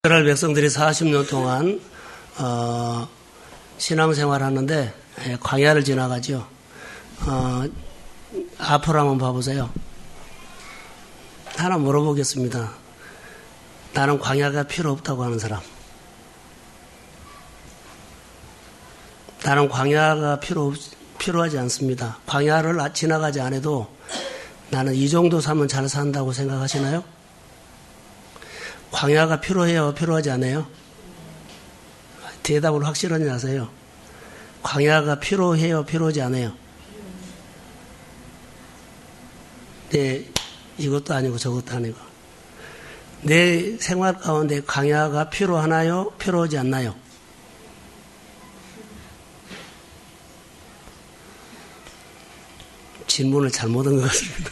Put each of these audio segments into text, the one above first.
이스라엘 백성들이 40년 동안 신앙생활 하는데 광야를 지나가죠. 앞으로 한번 봐보세요. 하나 물어보겠습니다. 나는 광야가 필요 없다고 하는 사람. 나는 광야가 필요하지 않습니다. 광야를 지나가지 않아도 나는 이 정도 살면 잘 산다고 생각하시나요? 광야가 필요해요? 필요하지 않아요? 대답을 확실하게 하세요. 광야가 필요해요? 필요하지 않아요? 네, 이것도 아니고 저것도 아니고. 내 생활 가운데 광야가 필요하나요? 필요하지 않나요? 질문을 잘못한 것 같습니다.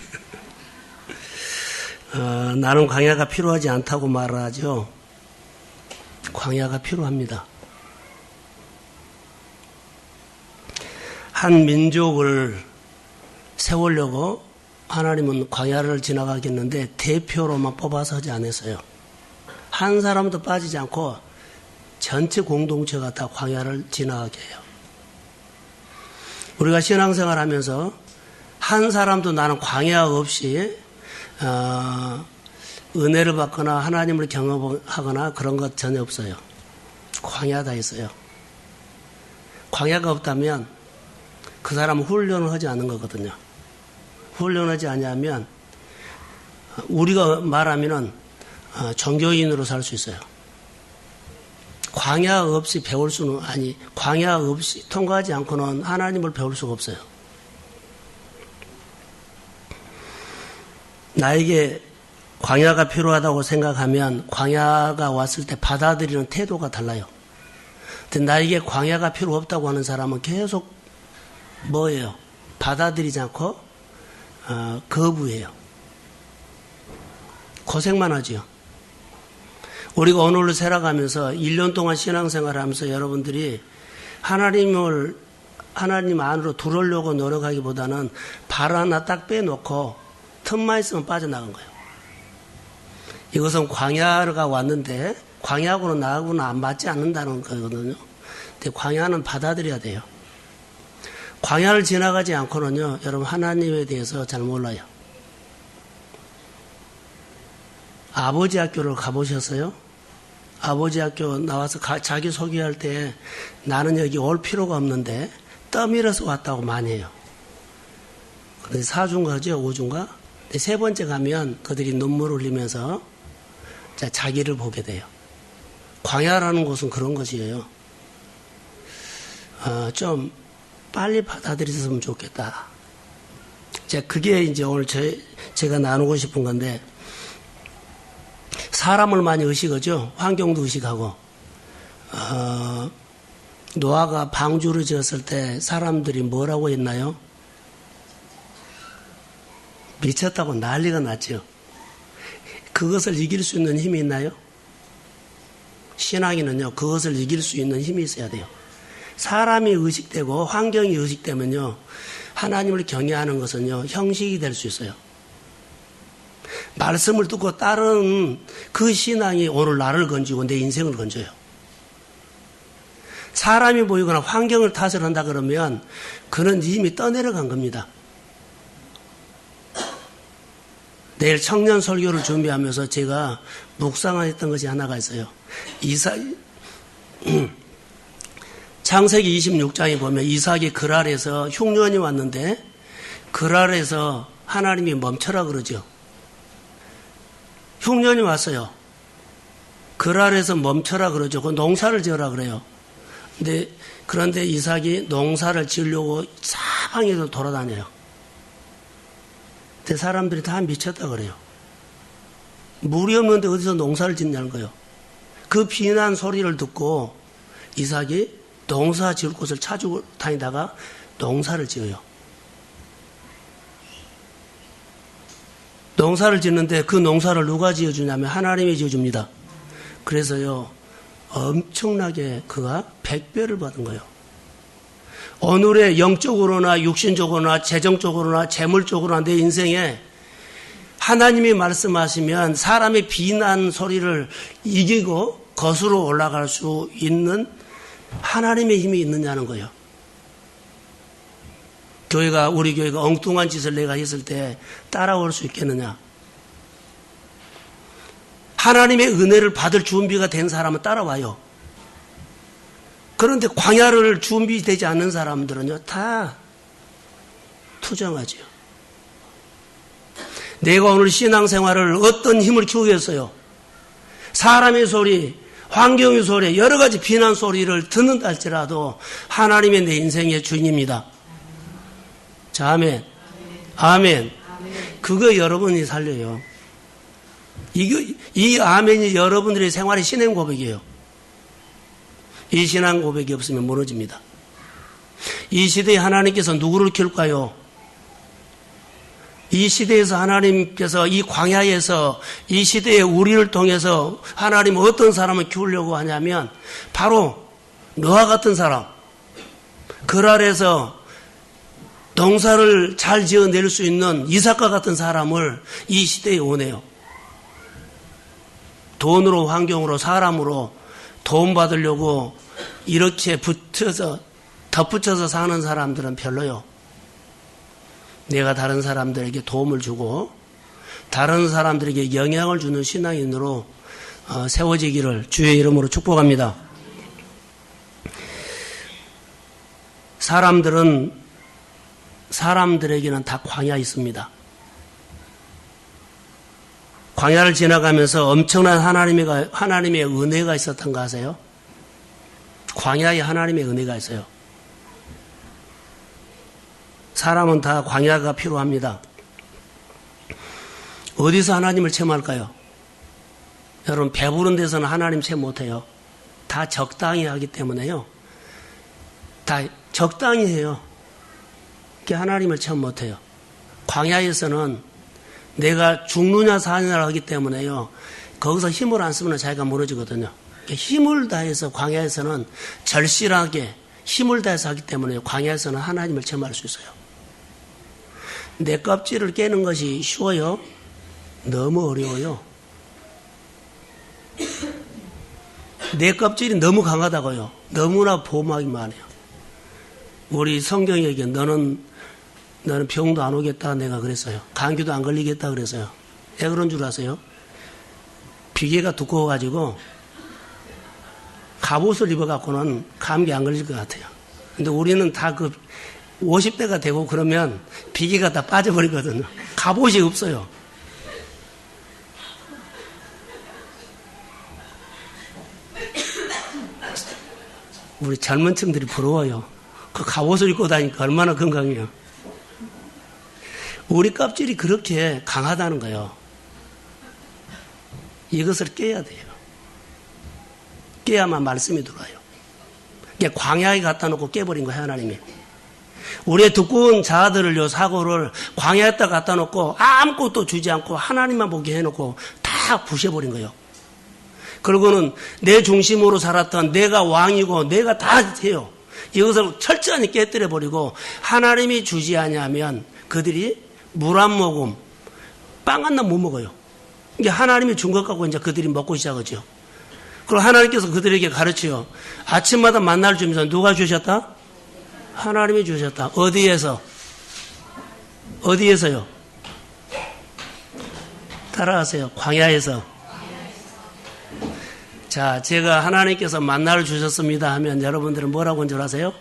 나는 광야가 필요하지 않다고 말하죠. 광야가 필요합니다. 한 민족을 세우려고 하나님은 광야를 지나가겠는데 대표로만 뽑아서 하지 않았어요. 한 사람도 빠지지 않고 전체 공동체가 다 광야를 지나가게 해요. 우리가 신앙생활 하면서 한 사람도 나는 광야 없이 은혜를 받거나 하나님을 경험하거나 그런 것 전혀 없어요. 광야다 있어요. 광야가 없다면 그 사람은 훈련을 하지 않은 거거든요. 훈련하지 않으면 우리가 말하면은 종교인으로 살 수 있어요. 광야 없이 배울 수는 광야 없이 통과하지 않고는 하나님을 배울 수가 없어요. 나에게 광야가 필요하다고 생각하면 광야가 왔을 때 받아들이는 태도가 달라요. 근데 나에게 광야가 필요 없다고 하는 사람은 계속 뭐예요? 받아들이지 않고 거부해요. 고생만 하지요. 우리가 오늘로 살아가면서 1년 동안 신앙생활을 하면서 여러분들이 하나님 안으로 들어오려고 노력하기보다는 발 하나 딱 빼놓고 틈만 있으면 빠져나간 거예요. 이것은 광야가 왔는데 광야하고는 나하고는 안 맞지 않는다는 거거든요. 근데 광야는 받아들여야 돼요. 광야를 지나가지 않고는요, 여러분 하나님에 대해서 잘 몰라요. 아버지 학교를 가보셨어요? 아버지 학교 나와서 자기 소개할 때 나는 여기 올 필요가 없는데 떠밀어서 왔다고 많이 해요. 근데 4주인가죠? 5주인가? 세 번째 가면 그들이 눈물을 흘리면서 자기를 보게 돼요. 광야라는 곳은 그런 것이에요. 좀 빨리 받아들였으면 좋겠다. 그게 이제 오늘 제가 나누고 싶은 건데, 사람을 많이 의식하죠. 환경도 의식하고. 노아가 방주를 지었을 때 사람들이 뭐라고 했나요? 미쳤다고 난리가 났죠. 그것을 이길 수 있는 힘이 있나요? 신앙인은요, 그것을 이길 수 있는 힘이 있어야 돼요. 사람이 의식되고 환경이 의식되면요, 하나님을 경외하는 것은요, 형식이 될 수 있어요. 말씀을 듣고 따르는 그 신앙이 오늘 나를 건지고 내 인생을 건져요. 사람이 보이거나 환경을 탓을 한다 그러면 그는 이미 떠내려간 겁니다. 내일 청년 설교를 준비하면서 제가 묵상했던 것이 하나가 있어요. 창세기 26장에 보면 이삭이 그랄에서 흉년이 왔는데 그랄에서 하나님이 멈춰라 그러죠. 흉년이 왔어요. 그랄에서 멈춰라 그러죠. 그 농사를 지어라 그래요. 그런데 이삭이 농사를 지으려고 사방에서 돌아다녀요. 근데 사람들이 다 미쳤다 그래요. 물이 없는데 어디서 농사를 짓냐는 거예요. 그 비난 소리를 듣고 이삭이 농사 지을 곳을 찾고 다니다가 농사를 지어요. 농사를 짓는데 그 농사를 누가 지어주냐면 하나님이 지어줍니다. 그래서요, 엄청나게 그가 100배를 받은 거예요. 오늘의 영적으로나 육신적으로나 재정적으로나 재물적으로나 내 인생에 하나님이 말씀하시면 사람의 비난 소리를 이기고 거스로 올라갈 수 있는 하나님의 힘이 있느냐는 거예요. 우리 교회가 엉뚱한 짓을 내가 했을 때 따라올 수 있겠느냐. 하나님의 은혜를 받을 준비가 된 사람은 따라와요. 그런데 광야를 준비되지 않는 사람들은요, 다 투정하죠. 내가 오늘 신앙생활을 어떤 힘을 키우겠어요? 사람의 소리, 환경의 소리, 여러 가지 비난 소리를 듣는다 할지라도 하나님의 내 인생의 주인입니다. 자, 아멘. 아멘. 그거 여러분이 살려요. 이 아멘이 여러분들의 생활의 신앙 고백이에요. 이 신앙 고백이 없으면 무너집니다. 이 시대에 하나님께서 누구를 키울까요? 이 시대에서 하나님께서 이 광야에서 이 시대에 우리를 통해서 하나님은 어떤 사람을 키우려고 하냐면 바로 너와 같은 사람, 글 아래서 농사를 잘 지어낼 수 있는 이삭과 같은 사람을 이 시대에 원해요. 돈으로, 환경으로, 사람으로 도움 받으려고 이렇게 덧붙여서 사는 사람들은 별로요. 내가 다른 사람들에게 도움을 주고 다른 사람들에게 영향을 주는 신앙인으로 세워지기를 주의 이름으로 축복합니다. 사람들에게는 다 광야 있습니다. 광야를 지나가면서 엄청난 하나님의 은혜가 있었던 거 아세요? 광야에 하나님의 은혜가 있어요. 사람은 다 광야가 필요합니다. 어디서 하나님을 체험할까요? 여러분, 배부른 데서는 하나님 체험 못해요. 다 적당히 하기 때문에요. 다 적당히 해요. 하나님을 체험 못해요. 광야에서는 내가 죽느냐 사느냐 하기 때문에요. 거기서 힘을 안 쓰면 자기가 무너지거든요. 힘을 다해서 광야에서는 절실하게 힘을 다해서 하기 때문에 광야에서는 하나님을 체험할 수 있어요. 내 껍질을 깨는 것이 쉬워요? 너무 어려워요. 내 껍질이 너무 강하다고요. 너무나 보호막이만 해요. 우리 성경에게 너는 병도 안 오겠다 내가 그랬어요. 감기도 안 걸리겠다 그랬어요. 왜 그런 줄 아세요? 비계가 두꺼워가지고 갑옷을 입어갖고는 감기 안 걸릴 것 같아요. 근데 우리는 다 50대가 되고 그러면 비계가 다 빠져버리거든요. 갑옷이 없어요. 우리 젊은 층들이 부러워요. 그 갑옷을 입고 다니니까 얼마나 건강해요. 우리 껍질이 그렇게 강하다는 거예요. 이것을 깨야 돼요. 깨야만 말씀이 들어와요. 광야에 갖다 놓고 깨버린 거예요, 하나님이. 우리의 두꺼운 자아들을요, 사고를 광야에다 갖다 놓고 아무것도 주지 않고 하나님만 보게 해놓고 다 부셔버린 거예요. 그리고는 내 중심으로 살았던 내가 왕이고 내가 다 해요. 이것을 철저히 깨뜨려버리고 하나님이 주지 아니하면 그들이 물 한 모금, 빵 한 납 못 먹어요. 이게 하나님이 준 것 갖고 이제 그들이 먹고 시작하죠. 그리고 하나님께서 그들에게 가르쳐요. 아침마다 만나를 주면서 누가 주셨다? 하나님이 주셨다. 어디에서? 어디에서요? 따라하세요. 광야에서. 자, 제가 하나님께서 만나를 주셨습니다 하면 여러분들은 뭐라고 한 줄 아세요?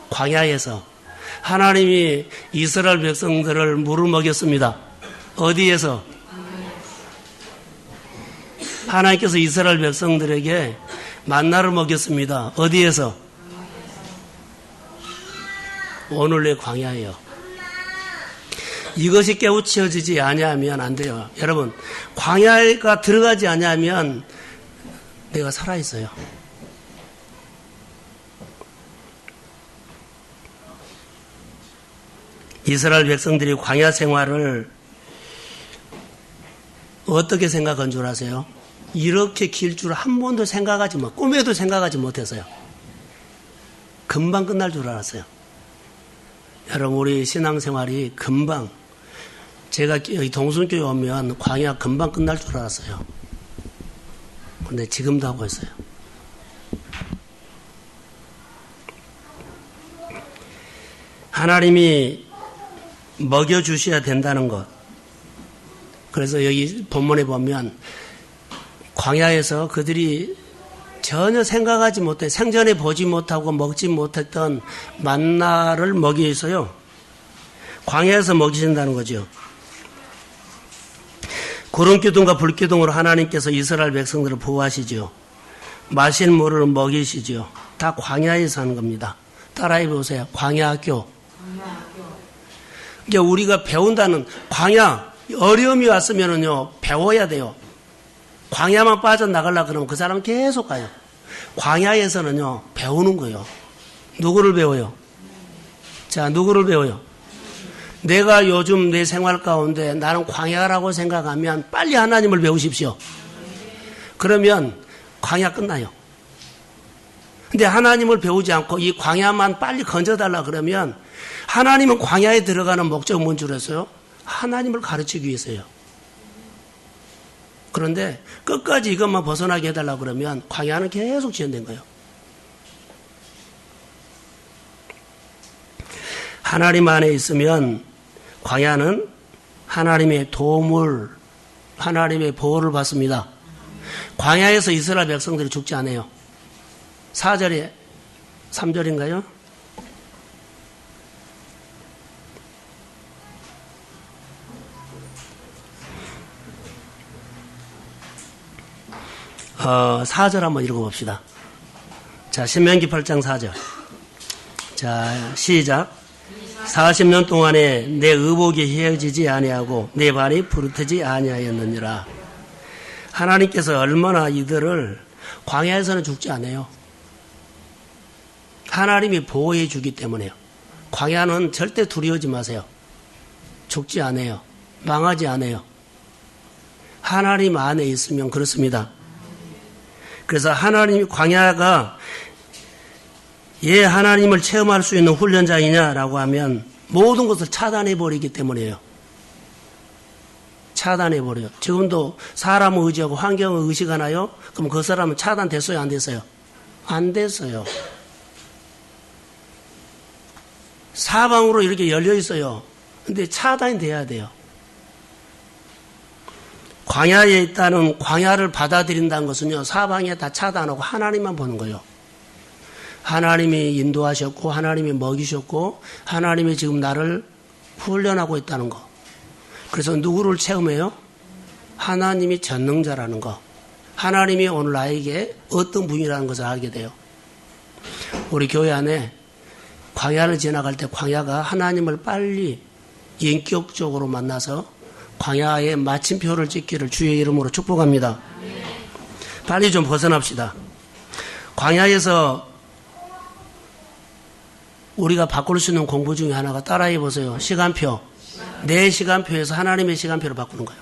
광야에서. 하나님이 이스라엘 백성들을 물을 먹였습니다. 어디에서? 하나님께서 이스라엘 백성들에게 만나를 먹였습니다. 어디에서? 오늘의 광야예요. 이것이 깨우쳐지지 아니하면 안 돼요. 여러분, 광야가 들어가지 아니하면 내가 살아있어요. 이스라엘 백성들이 광야 생활을 어떻게 생각한 줄 아세요? 이렇게 길 줄 한 번도 꿈에도 생각하지 못했어요. 금방 끝날 줄 알았어요. 여러분, 우리 신앙생활이 금방 제가 여기 동순교회 오면 광야 금방 끝날 줄 알았어요. 근데 지금도 하고 있어요. 하나님이 먹여주셔야 된다는 것. 그래서 여기 본문에 보면 광야에서 그들이 전혀 생각하지 못해 생전에 보지 못하고 먹지 못했던 만나를 먹이셔서요. 광야에서 먹이신다는 거죠. 구름기둥과 불기둥으로 하나님께서 이스라엘 백성들을 보호하시죠. 마실 물을 먹이시죠. 다 광야에서 하는 겁니다. 따라해 보세요. 광야학교. 이제 우리가 배운다는 광야, 어려움이 왔으면은요, 배워야 돼요. 광야만 빠져나가려고 그러면 그 사람은 계속 가요. 광야에서는요, 배우는 거예요. 누구를 배워요? 자, 누구를 배워요? 내가 요즘 내 생활 가운데 나는 광야라고 생각하면 빨리 하나님을 배우십시오. 그러면 광야 끝나요. 근데 하나님을 배우지 않고 이 광야만 빨리 건져달라 그러면 하나님은 광야에 들어가는 목적은 뭔 줄 알았어요? 하나님을 가르치기 위해서요. 그런데 끝까지 이것만 벗어나게 해달라 그러면 광야는 계속 지연된 거예요. 하나님 안에 있으면 광야는 하나님의 도움을, 하나님의 보호를 받습니다. 광야에서 이스라엘 백성들이 죽지 않아요. 4절에 3절인가요? 어, 4절 한번 읽어봅시다. 자, 신명기 8장 4절. 자, 시작. 40년 동안에 내 의복이 헤어지지 아니하고 내 발이 부르트지 아니하였느니라. 하나님께서 얼마나 이들을 광야에서는 죽지 않아요. 하나님이 보호해 주기 때문에요. 광야는 절대 두려워하지 마세요. 죽지 않아요. 망하지 않아요. 하나님 안에 있으면 그렇습니다. 그래서 하나님, 광야가 예, 하나님을 체험할 수 있는 훈련장이냐라고 하면 모든 것을 차단해버리기 때문이에요. 차단해버려요. 지금도 사람을 의지하고 환경을 의식하나요? 그럼 그 사람은 차단됐어요? 안 됐어요? 안 됐어요. 사방으로 이렇게 열려 있어요. 근데 차단이 돼야 돼요. 광야에 있다는 광야를 받아들인다는 것은요, 사방에 다 차단하고 하나님만 보는 거예요. 하나님이 인도하셨고, 하나님이 먹이셨고, 하나님이 지금 나를 훈련하고 있다는 거. 그래서 누구를 체험해요? 하나님이 전능자라는 거. 하나님이 오늘 나에게 어떤 분이라는 것을 알게 돼요. 우리 교회 안에 광야를 지나갈 때 광야가 하나님을 빨리 인격적으로 만나서 광야에 마침표를 찍기를 주의 이름으로 축복합니다. 빨리 좀 벗어납시다. 광야에서 우리가 바꿀 수 있는 공부 중에 하나가 따라해 보세요. 시간표. 내 시간표에서 하나님의 시간표를 바꾸는 거예요.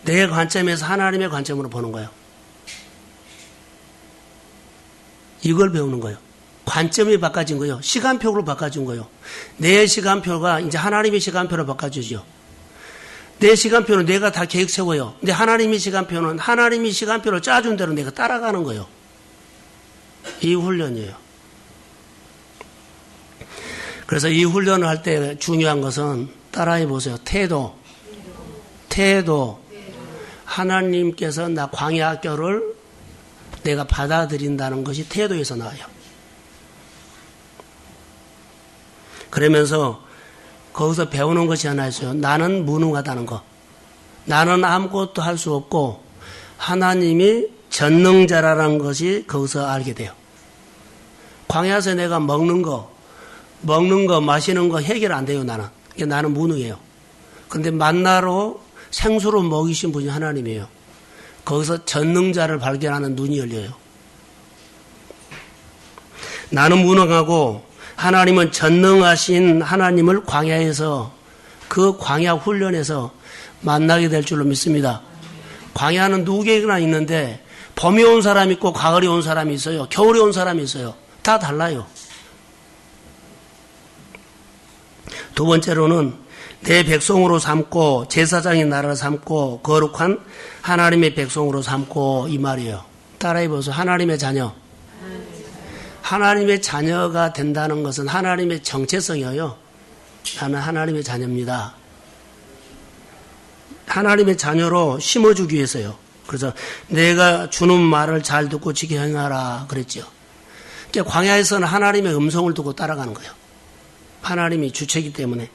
내 관점에서 하나님의 관점으로 보는 거예요. 이걸 배우는 거예요. 관점이 바꿔진 거예요. 시간표로 바꿔준 거예요. 내 시간표가 이제 하나님의 시간표로 바꿔주죠. 내 시간표는 내가 다 계획 세워요. 근데 하나님의 시간표는 하나님이 시간표를 짜준 대로 내가 따라가는 거예요. 이 훈련이에요. 그래서 이 훈련을 할 때 중요한 것은 따라해 보세요. 태도. 하나님께서 나 광야학교를 내가 받아들인다는 것이 태도에서 나와요. 그러면서 거기서 배우는 것이 하나 있어요. 나는 무능하다는 거. 나는 아무것도 할 수 없고 하나님이 전능자라는 것이 거기서 알게 돼요. 광야에서 내가 먹는 거, 마시는 거 해결 안 돼요, 나는. 나는 무능해요. 그런데 만나로 생수로 먹이신 분이 하나님이에요. 거기서 전능자를 발견하는 눈이 열려요. 나는 무능하고 하나님은 전능하신 하나님을 광야에서 그 광야 훈련에서 만나게 될 줄로 믿습니다. 광야는 누구에게나 있는데 봄이 온 사람이 있고 가을이 온 사람이 있어요. 겨울이 온 사람이 있어요. 다 달라요. 두 번째로는 내 백성으로 삼고 제사장의 나라를 삼고 거룩한 하나님의 백성으로 삼고 이 말이에요. 따라해 보세요. 하나님의 자녀. 하나님의 자녀가 된다는 것은 하나님의 정체성이에요. 나는 하나님의 자녀입니다. 하나님의 자녀로 심어주기 위해서요. 그래서 내가 주는 말을 잘 듣고 지켜 행하라 그랬죠. 그러니까 광야에서는 하나님의 음성을 듣고 따라가는 거예요. 하나님이 주체이기 때문에.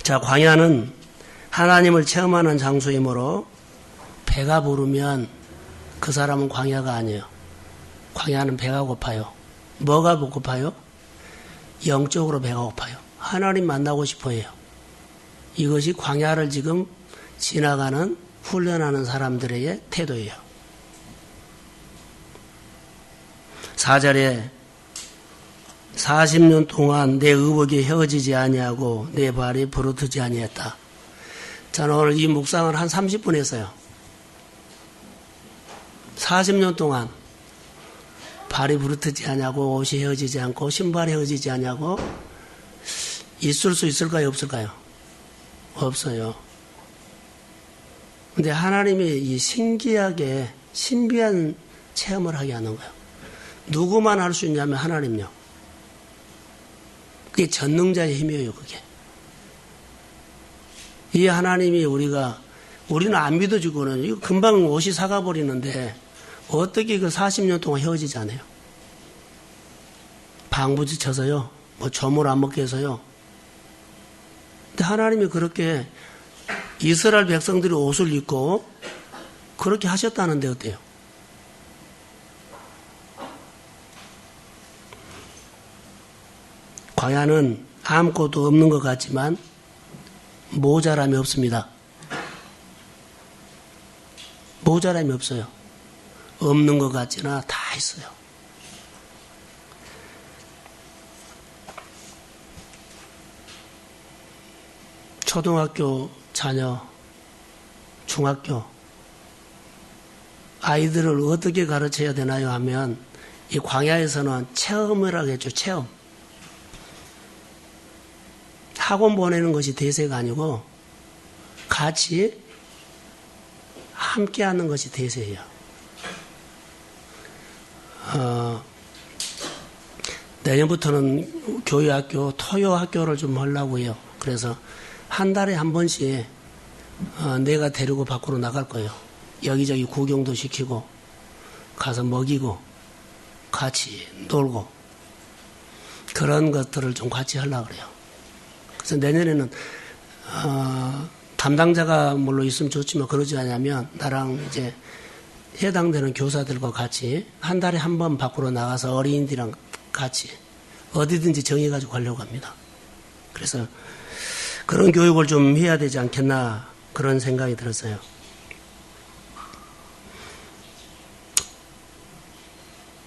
자, 광야는 하나님을 체험하는 장소이므로 배가 부르면 그 사람은 광야가 아니에요. 광야는 배가 고파요. 뭐가 고파요? 영적으로 배가 고파요. 하나님 만나고 싶어 해요. 이것이 광야를 지금 지나가는 훈련하는 사람들의 태도예요. 4절에 40년 동안 내 의복이 헤어지지 아니하고 내 발이 부르트지 아니했다. 저는 오늘 이 묵상을 한 30분 했어요. 40년 동안 발이 부르트지 않냐고 옷이 헤어지지 않고 신발이 헤어지지 않냐고 있을 수 있을까요? 없을까요? 없어요. 근데 하나님이 이 신기하게 신비한 체험을 하게 하는 거예요. 누구만 할 수 있냐면 하나님요. 그게 전능자의 힘이에요. 그게. 이 하나님이 우리는 안 믿어지고는 이거 금방 옷이 사가버리는데 어떻게 그 40년 동안 헤어지지 않아요? 방부지쳐서요. 뭐 점을 안 먹게 해서요. 근데 하나님이 그렇게 이스라엘 백성들이 옷을 입고 그렇게 하셨다는데 어때요? 광야는 아무것도 없는 것 같지만 모자람이 없습니다. 모자람이 없어요. 없는 것 같지나 다 있어요. 초등학교 자녀, 중학교 아이들을 어떻게 가르쳐야 되나요 하면 이 광야에서는 체험이라고 했죠. 체험. 학원 보내는 것이 대세가 아니고 같이 함께 하는 것이 대세예요. 내년부터는 교회학교, 토요학교를 좀 하려고 해요. 그래서 한 달에 한 번씩 내가 데리고 밖으로 나갈 거예요. 여기저기 구경도 시키고 가서 먹이고 같이 놀고 그런 것들을 좀 같이 하려고 그래요. 그래서 내년에는 담당자가 물론 있으면 좋지만 그러지 않으면 나랑 이제 해당되는 교사들과 같이 한 달에 한 번 밖으로 나가서 어린이들이랑 같이 어디든지 정해가지고 가려고 합니다. 그래서 그런 교육을 좀 해야 되지 않겠나 그런 생각이 들었어요.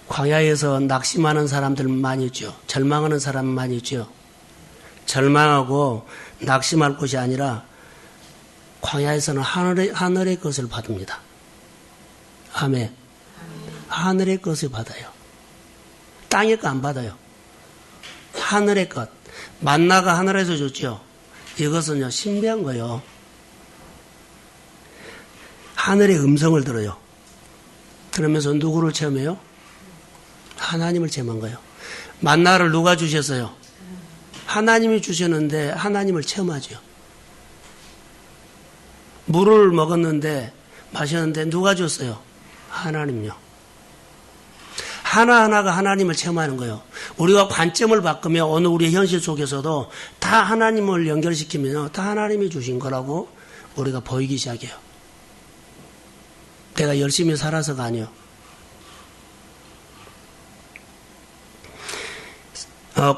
광야에서 낙심하는 사람들 많이 있죠. 절망하는 사람 많이 있죠. 절망하고 낙심할 것이 아니라 광야에서는 하늘의 것을 받습니다. 아멘. 하늘의 것을 받아요. 땅의 것 안 받아요. 하늘의 것. 만나가 하늘에서 줬죠. 이것은요, 신비한 거예요. 하늘의 음성을 들어요. 그러면서 누구를 체험해요? 하나님을 체험한 거예요. 만나를 누가 주셨어요? 하나님이 주셨는데 하나님을 체험하죠. 물을 먹었는데 마셨는데 누가 줬어요? 하나님요. 하나하나가 하나님을 체험하는 거예요. 우리가 관점을 바꾸면 어느 우리의 현실 속에서도 다 하나님을 연결시키면 다 하나님이 주신 거라고 우리가 보이기 시작해요. 내가 열심히 살아서가 아니요.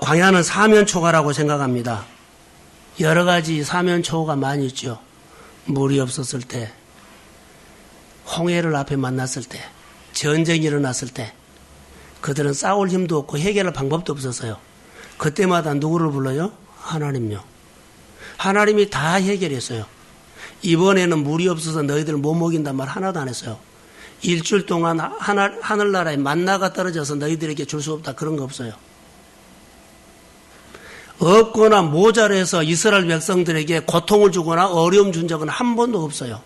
광야는 사면초가라고 생각합니다. 여러 가지 사면초가 많이 있죠. 물이 없었을 때, 홍해를 앞에 만났을 때, 전쟁이 일어났을 때, 그들은 싸울 힘도 없고 해결할 방법도 없었어요. 그때마다 누구를 불러요? 하나님요. 하나님이 다 해결했어요. 이번에는 물이 없어서 너희들 못 먹인단 말 하나도 안 했어요. 일주일 동안 하늘나라에 만나가 떨어져서 너희들에게 줄 수 없다 그런 거 없어요. 없거나 모자라서 이스라엘 백성들에게 고통을 주거나 어려움 준 적은 한 번도 없어요.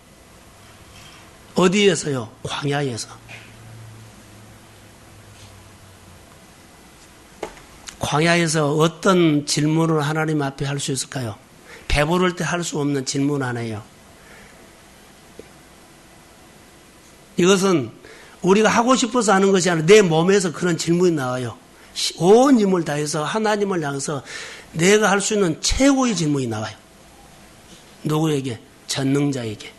어디에서요? 광야에서. 광야에서 어떤 질문을 하나님 앞에 할 수 있을까요? 배부를 때 할 수 없는 질문 하나예요. 이것은 우리가 하고 싶어서 하는 것이 아니라 내 몸에서 그런 질문이 나와요. 온 힘을 다해서 하나님을 향해서 내가 할 수 있는 최고의 질문이 나와요. 누구에게? 전능자에게.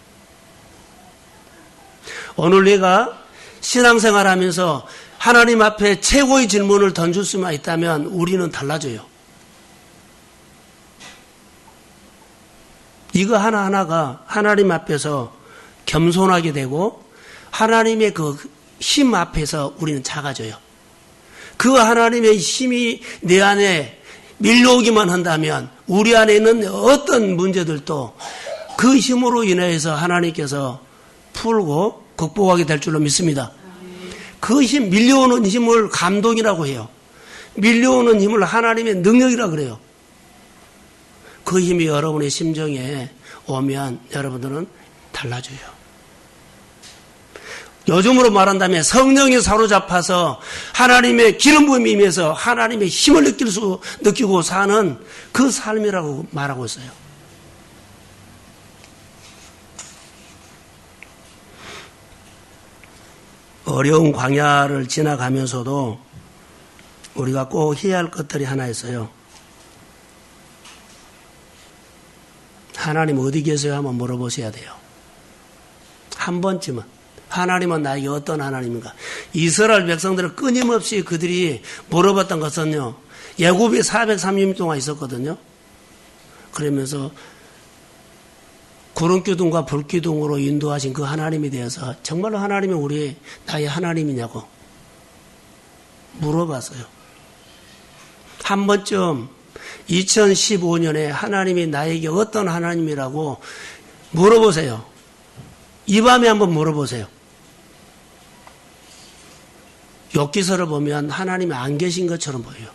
오늘 내가 신앙생활하면서 하나님 앞에 최고의 질문을 던질 수만 있다면 우리는 달라져요. 이거 하나하나가 하나님 앞에서 겸손하게 되고 하나님의 그 힘 앞에서 우리는 작아져요. 그 하나님의 힘이 내 안에 밀려오기만 한다면 우리 안에 있는 어떤 문제들도 그 힘으로 인해서 하나님께서 풀고 극복하게 될 줄로 믿습니다. 그 힘, 밀려오는 힘을 감동이라고 해요. 밀려오는 힘을 하나님의 능력이라고 그래요. 그 힘이 여러분의 심정에 오면 여러분들은 달라져요. 요즘으로 말한다면 성령에 사로잡아서 하나님의 기름 부음이 임해서 하나님의 힘을 느끼고 사는 그 삶이라고 말하고 있어요. 어려운 광야를 지나가면서도 우리가 꼭 해야 할 것들이 하나 있어요. 하나님 어디 계세요? 한번 물어보셔야 돼요. 한 번쯤은. 하나님은 나에게 어떤 하나님인가? 이스라엘 백성들을 끊임없이 그들이 물어봤던 것은요. 애굽에 430일 동안 있었거든요. 그러면서 구름기둥과 불기둥으로 인도하신 그 하나님에 대해서 정말로 하나님이 나의 하나님이냐고 물어봤어요. 한 번쯤 2015년에 하나님이 나에게 어떤 하나님이라고 물어보세요. 이 밤에 한번 물어보세요. 욥기서를 보면 하나님이 안 계신 것처럼 보여요.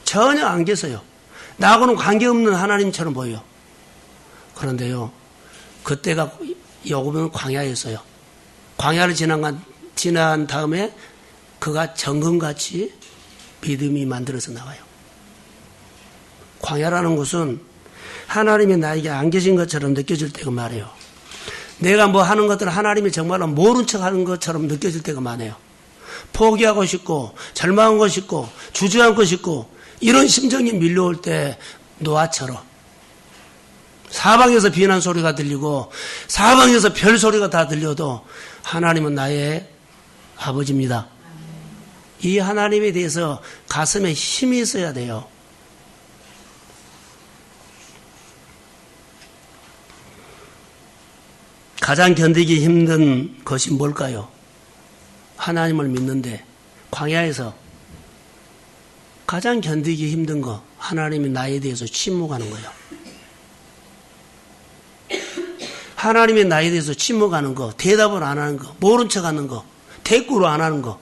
전혀 안 계세요. 나하고는 관계없는 하나님처럼 보여요. 그런데요, 그때가 욥은 광야였어요. 광야를 지난 다음에 그가 정금같이 믿음이 만들어서 나와요. 광야라는 것은 하나님이 나에게 안 계신 것처럼 느껴질 때가 많아요. 내가 뭐 하는 것들은 하나님이 정말로 모른 척 하는 것처럼 느껴질 때가 많아요. 포기하고 싶고 절망하고 싶고 주저앉고 싶고 이런 심정이 밀려올 때 노아처럼 사방에서 비난 소리가 들리고 사방에서 별 소리가 다 들려도 하나님은 나의 아버지입니다. 이 하나님에 대해서 가슴에 힘이 있어야 돼요. 가장 견디기 힘든 것이 뭘까요? 하나님을 믿는데 광야에서 가장 견디기 힘든 거, 하나님이 나에 대해서 침묵하는 거예요. 하나님이 나에 대해서 침묵하는 거, 대답을 안 하는 거, 모른 척 하는 거, 대꾸를 안 하는 거,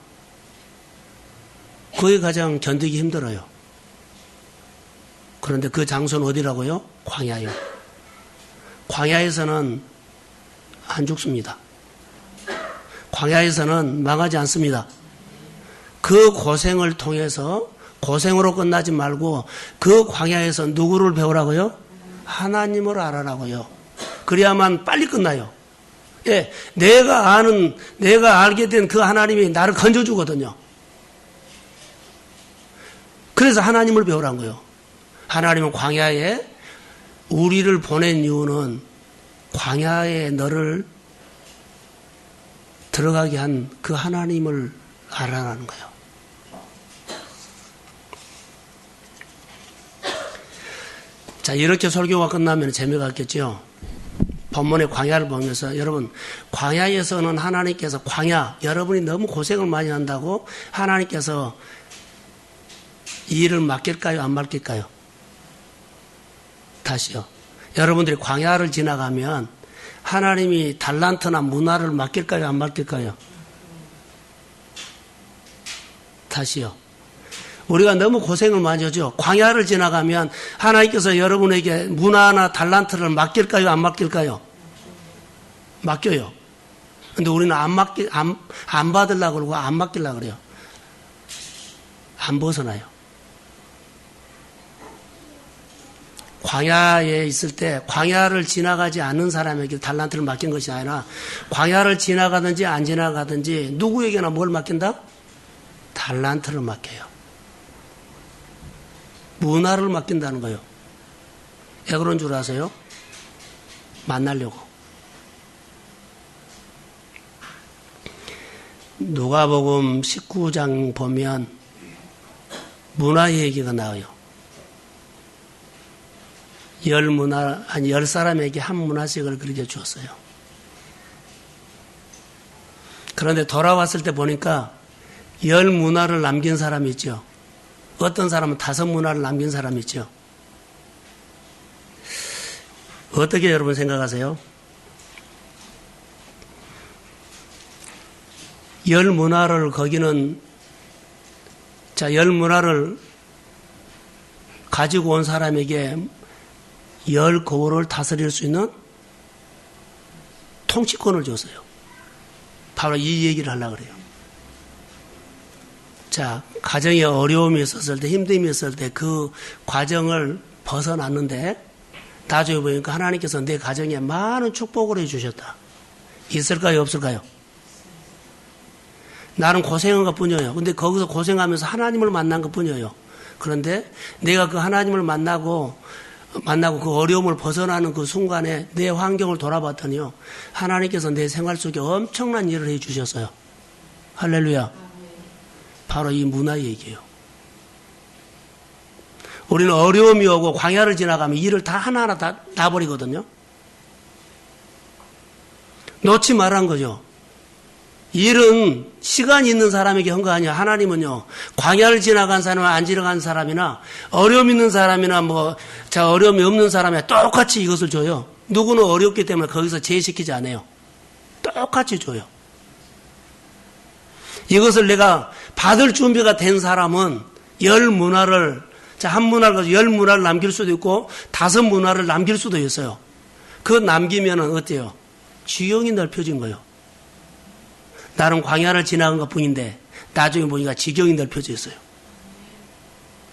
그게 가장 견디기 힘들어요. 그런데 그 장소는 어디라고요? 광야요. 광야에서는 안 죽습니다. 광야에서는 망하지 않습니다. 그 고생을 통해서 고생으로 끝나지 말고 그 광야에서 누구를 배우라고요? 하나님을 알아라고요. 그래야만 빨리 끝나요. 예, 내가 알게 된 그 하나님이 나를 건져주거든요. 그래서 하나님을 배우라는 거예요. 하나님은 광야에 우리를 보낸 이유는 광야에 너를 들어가게 한 그 하나님을 알아라는 거예요. 자, 이렇게 설교가 끝나면 재미가 있겠죠. 본문의 광야를 보면서 여러분, 광야에서는 하나님께서 여러분이 너무 고생을 많이 한다고 하나님께서 이 일을 맡길까요? 안 맡길까요? 다시요. 여러분들이 광야를 지나가면 하나님이 달란트나 문화를 맡길까요? 안 맡길까요? 다시요. 우리가 너무 고생을 많이 하죠. 광야를 지나가면 하나님께서 여러분에게 문화나 달란트를 맡길까요? 안 맡길까요? 맡겨요. 근데 우리는 안 받으려고 그러고 안 맡기려고 그래요. 안 벗어나요. 광야에 있을 때 광야를 지나가지 않는 사람에게 달란트를 맡긴 것이 아니라 광야를 지나가든지 안 지나가든지 누구에게나 뭘 맡긴다? 달란트를 맡겨요. 문화를 맡긴다는 거예요. 왜 그런 줄 아세요? 만나려고. 누가복음 19장 보면 문화 얘기가 나와요. 열 사람에게 한 문화씩을 그렇게 주었어요. 그런데 돌아왔을 때 보니까 10문화를 남긴 사람이 있죠. 어떤 사람은 5문화를 남긴 사람이 있죠. 어떻게 여러분 생각하세요? 10문화를 거기는 10문화를 가지고 온 사람에게 10고을을 다스릴 수 있는 통치권을 줬어요. 바로 이 얘기를 하려고 그래요. 자, 가정에 어려움이 있었을 때, 힘듦이 있었을 때 그 과정을 벗어났는데 나중에 보니까 하나님께서 내 가정에 많은 축복을 해주셨다. 있을까요? 없을까요? 나는 고생한 것 뿐이에요. 근데 거기서 고생하면서 하나님을 만난 것 뿐이에요. 그런데 내가 그 하나님을 만나고 그 어려움을 벗어나는 그 순간에 내 환경을 돌아봤더니요. 하나님께서 내 생활 속에 엄청난 일을 해 주셨어요. 할렐루야. 바로 이 문화 얘기예요. 우리는 어려움이 오고 광야를 지나가면 일을 다 하나하나 다 버리거든요. 놓지 말란 거죠. 일은 시간이 있는 사람에게 한 거 아니야. 하나님은요, 광야를 지나간 사람이나 안 지나간 사람이나 어려움 있는 사람이나 어려움이 없는 사람이나 똑같이 이것을 줘요. 누구는 어렵기 때문에 거기서 제시키지 않아요. 똑같이 줘요. 이것을 내가 받을 준비가 된 사람은 10문화를, 한 문화를 가지고 10문화를 남길 수도 있고 5문화를 남길 수도 있어요. 그 남기면은 어때요? 지경이 넓혀진 거예요. 나는 광야를 지나간 것 뿐인데 나중에 보니까 지경이 넓혀져 있어요.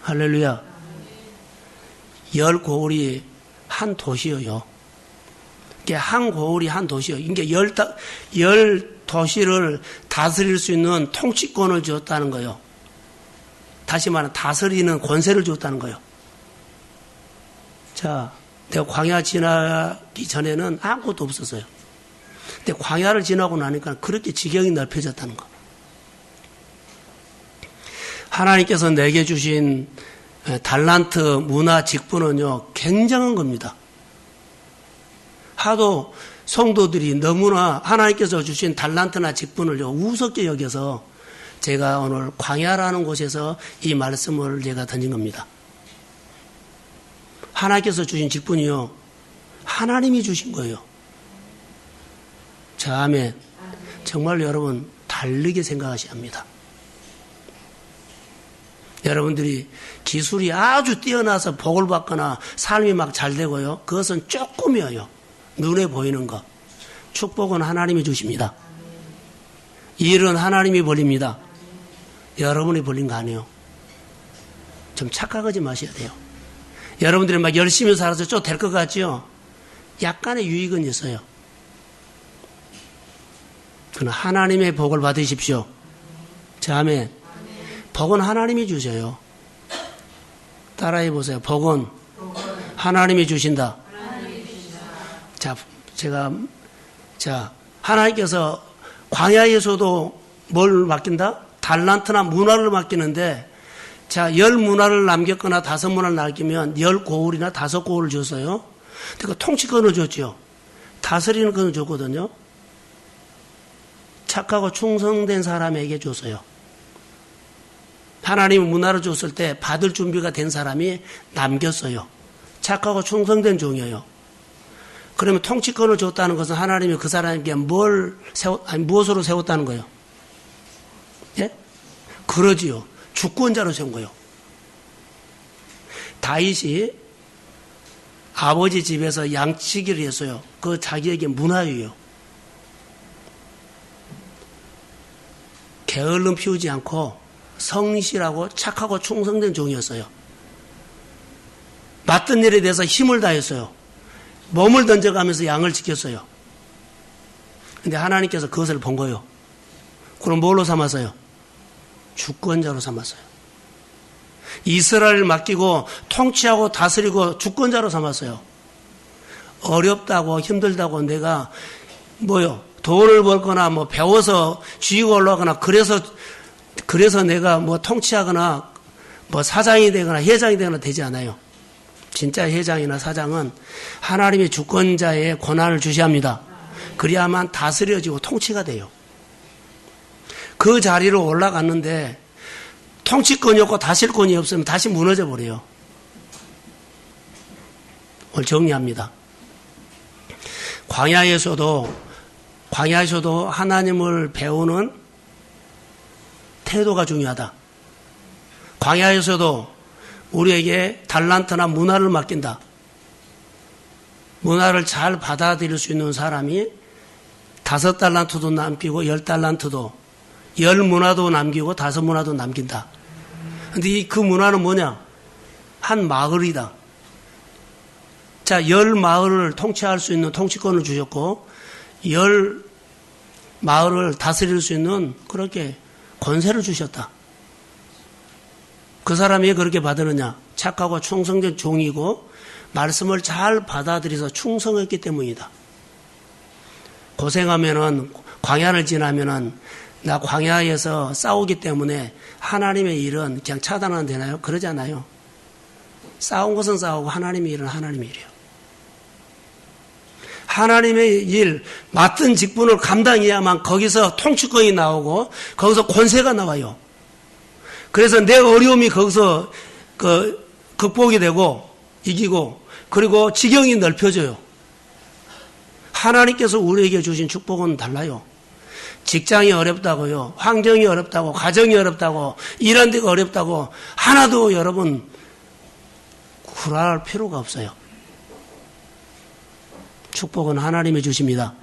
할렐루야. 10고을이 한 도시예요. 이게 한 고을이 한 도시예요. 이게 10도시를 다스릴 수 있는 통치권을 줬다는 거예요. 다시 말하면 다스리는 권세를 줬다는 거예요. 자, 내가 광야 지나기 전에는 아무것도 없었어요. 근데 광야를 지나고 나니까 그렇게 지경이 넓혀졌다는 거. 하나님께서 내게 주신 달란트, 문화, 직분은요, 굉장한 겁니다. 하도 성도들이 너무나 하나님께서 주신 달란트나 직분을요, 우습게 여겨서 제가 오늘 광야라는 곳에서 이 말씀을 제가 던진 겁니다. 하나님께서 주신 직분이요, 하나님이 주신 거예요. 자, 아멘. 정말 여러분 다르게 생각하셔야 합니다. 여러분들이 기술이 아주 뛰어나서 복을 받거나 삶이 막 잘 되고요. 그것은 조금이에요. 눈에 보이는 것. 축복은 하나님이 주십니다. 일은 하나님이 벌립니다. 여러분이 벌린 거 아니에요. 좀 착각하지 마셔야 돼요. 여러분들이 막 열심히 살아서 좀 될 것 같지요? 약간의 유익은 있어요. 그러나 하나님의 복을 받으십시오. 자, 아멘. 복은 하나님이 주셔요. 따라해 보세요. 복은 하나님이 주신다. 자, 하나님께서 광야에서도 뭘 맡긴다? 달란트나 문화를 맡기는데, 자, 10문화를 남겼거나 5문화를 남기면 10고을이나 5고을을 줬어요. 그러니까 통치권을 줬죠. 다스리는 권을 줬거든요. 착하고 충성된 사람에게 줬어요. 하나님이 문화를 줬을 때 받을 준비가 된 사람이 남겼어요. 착하고 충성된 종이에요. 그러면 통치권을 줬다는 것은 하나님이 그 사람에게 무엇으로 세웠다는 거예요? 예? 그러지요. 주권자로 세운 거예요. 다윗이 아버지 집에서 양치기를 했어요. 그 자기에게 문화예요. 게을름 피우지 않고 성실하고 착하고 충성된 종이었어요. 맡은 일에 대해서 힘을 다했어요. 몸을 던져가면서 양을 지켰어요. 근데 하나님께서 그것을 본 거예요. 그럼 뭘로 삼았어요? 주권자로 삼았어요. 이스라엘을 맡기고 통치하고 다스리고 주권자로 삼았어요. 어렵다고 힘들다고 내가 돈을 벌거나 배워서 지위가 올라가거나 그래서 내가 통치하거나 사장이 되거나 회장이 되거나 되지 않아요. 진짜 회장이나 사장은 하나님의 주권자의 권한을 주시합니다. 그래야만 다스려지고 통치가 돼요. 그 자리로 올라갔는데 통치권이 없고 다스릴권이 없으면 다시 무너져 버려요. 오늘 정리합니다. 광야에서도 하나님을 배우는 태도가 중요하다. 광야에서도 우리에게 달란트나 문화를 맡긴다. 문화를 잘 받아들일 수 있는 사람이 5달란트도 남기고 10달란트도 10문화도 남기고 5문화도 남긴다. 근데 그 문화는 뭐냐? 한 마을이다. 자, 10마을을 통치할 수 있는 통치권을 주셨고 10마을을 다스릴 수 있는 그렇게 권세를 주셨다. 그 사람이 왜 그렇게 받으느냐? 착하고 충성된 종이고 말씀을 잘 받아들여서 충성했기 때문이다. 고생하면은 광야를 지나면은 나 광야에서 싸우기 때문에 하나님의 일은 그냥 차단하면 되나요? 그러지 않아요. 싸운 것은 싸우고 하나님의 일은 하나님의 일이에요. 하나님의 일, 맡은 직분을 감당해야만 거기서 통치권이 나오고 거기서 권세가 나와요. 그래서 내 어려움이 거기서 극복이 되고 이기고 그리고 지경이 넓혀져요. 하나님께서 우리에게 주신 축복은 달라요. 직장이 어렵다고요. 환경이 어렵다고, 가정이 어렵다고, 일하는 데가 어렵다고 하나도 여러분 불안할 필요가 없어요. 축복은 하나님이 주십니다.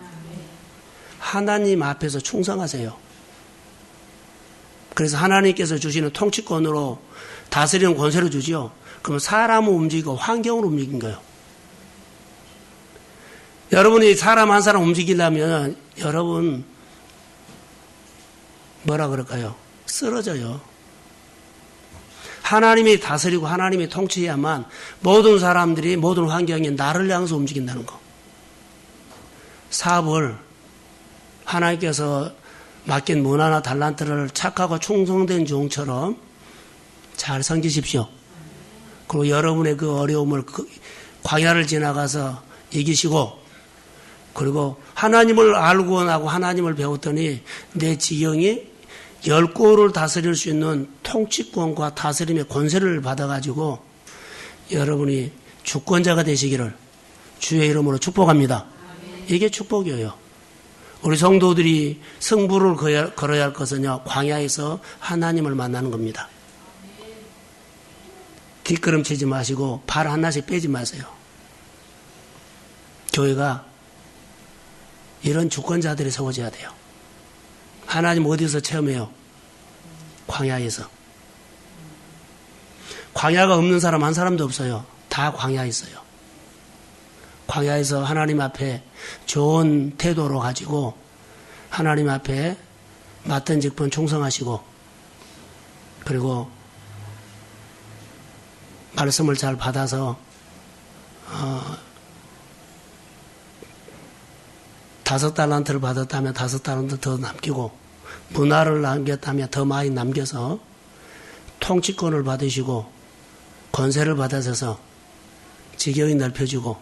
하나님 앞에서 충성하세요. 그래서 하나님께서 주시는 통치권으로 다스리는 권세를 주지요. 그러면 사람을 움직이고 환경을 움직인 거예요. 여러분이 사람 한 사람 움직이려면 여러분 뭐라 그럴까요? 쓰러져요. 하나님이 다스리고 하나님이 통치해야만 모든 사람들이 모든 환경이 나를 향해서 움직인다는 거. 사업을 하나님께서 맡긴 문화나 달란트를 착하고 충성된 종처럼 잘 섬기십시오. 그리고 여러분의 그 어려움을 광야를 지나가서 이기시고 그리고 하나님을 알고 나고 하나님을 배웠더니 내 지경이 10골을 다스릴 수 있는 통치권과 다스림의 권세를 받아가지고 여러분이 주권자가 되시기를 주의 이름으로 축복합니다. 이게 축복이에요. 우리 성도들이 승부를 걸어야 할 것은요, 광야에서 하나님을 만나는 겁니다. 뒷걸음치지 마시고 발 하나씩 빼지 마세요. 교회가 이런 주권자들이 세워져야 돼요. 하나님 어디서 체험해요? 광야에서. 광야가 없는 사람 한 사람도 없어요. 다 광야에 있어요. 광야에서 하나님 앞에 좋은 태도로 가지고 하나님 앞에 맡은 직분 충성하시고 그리고 말씀을 잘 받아서 5달란트를 받았다면 5달란트 더 남기고 문화를 남겼다면 더 많이 남겨서 통치권을 받으시고 권세를 받아서 지경이 넓혀지고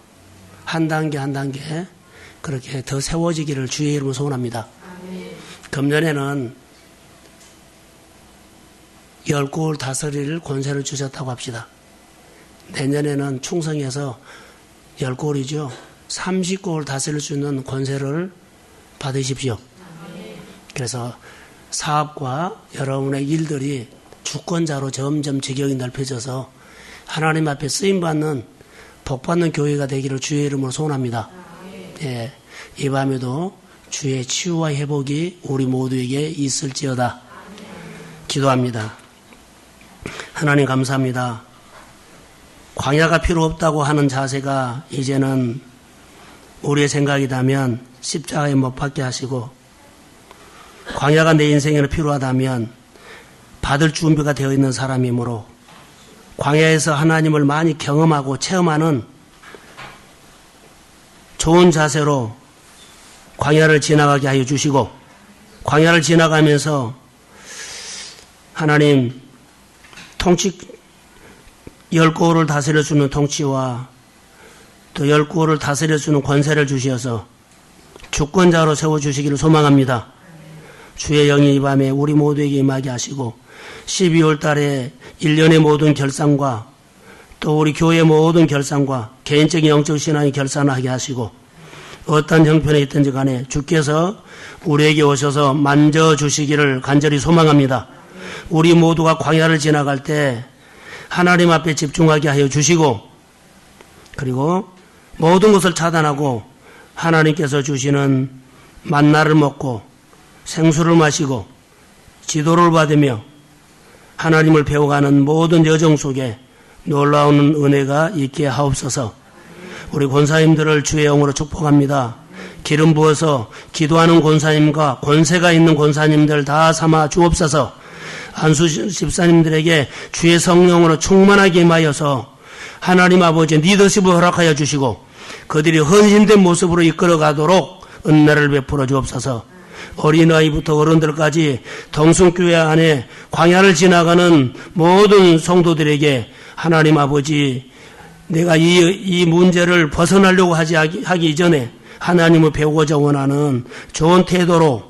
한 단계 한 단계 그렇게 더 세워지기를 주의 이름으로 소원합니다. 금년에는 10골 다스릴 권세를 주셨다고 합시다. 내년에는 충성해서 10골이죠. 30골 다스릴 수 있는 권세를 받으십시오. 그래서 사업과 여러분의 일들이 주권자로 점점 지경이 넓혀져서 하나님 앞에 쓰임받는 복받는 교회가 되기를 주의 이름으로 소원합니다. 예, 이 밤에도 주의 치유와 회복이 우리 모두에게 있을지어다. 기도합니다. 하나님 감사합니다. 광야가 필요 없다고 하는 자세가 이제는 우리의 생각이라면 십자가에 못 박게 하시고, 광야가 내 인생에는 필요하다면 받을 준비가 되어 있는 사람이므로 광야에서 하나님을 많이 경험하고 체험하는 좋은 자세로 광야를 지나가게 하여 주시고, 광야를 지나가면서 하나님 통치, 10고을을 다스려주는 통치와 또 10고을을 다스려주는 권세를 주시어서 주권자로 세워주시기를 소망합니다. 주의 영이 이 밤에 우리 모두에게 임하게 하시고, 12월 달에 1년의 모든 결산과 또 우리 교회의 모든 결산과 개인적인 영적 신앙의 결산을 하게 하시고, 어떤 형편에 있든지 간에 주께서 우리에게 오셔서 만져주시기를 간절히 소망합니다. 우리 모두가 광야를 지나갈 때 하나님 앞에 집중하게 하여 주시고, 그리고 모든 것을 차단하고 하나님께서 주시는 만나를 먹고 생수를 마시고 지도를 받으며 하나님을 배워가는 모든 여정 속에 놀라운 은혜가 있게 하옵소서. 우리 권사님들을 주의 영으로 축복합니다. 기름 부어서 기도하는 권사님과 권세가 있는 권사님들 다 삼아 주옵소서. 안수 집사님들에게 주의 성령으로 충만하게 임하여서 하나님 아버지 리더십을 허락하여 주시고 그들이 헌신된 모습으로 이끌어가도록 은혜를 베풀어 주옵소서. 어린아이부터 어른들까지 동성교회 안에 광야를 지나가는 모든 성도들에게 하나님 아버지, 내가 이 문제를 벗어나려고 하기 이전에 하나님을 배우고자 원하는 좋은 태도로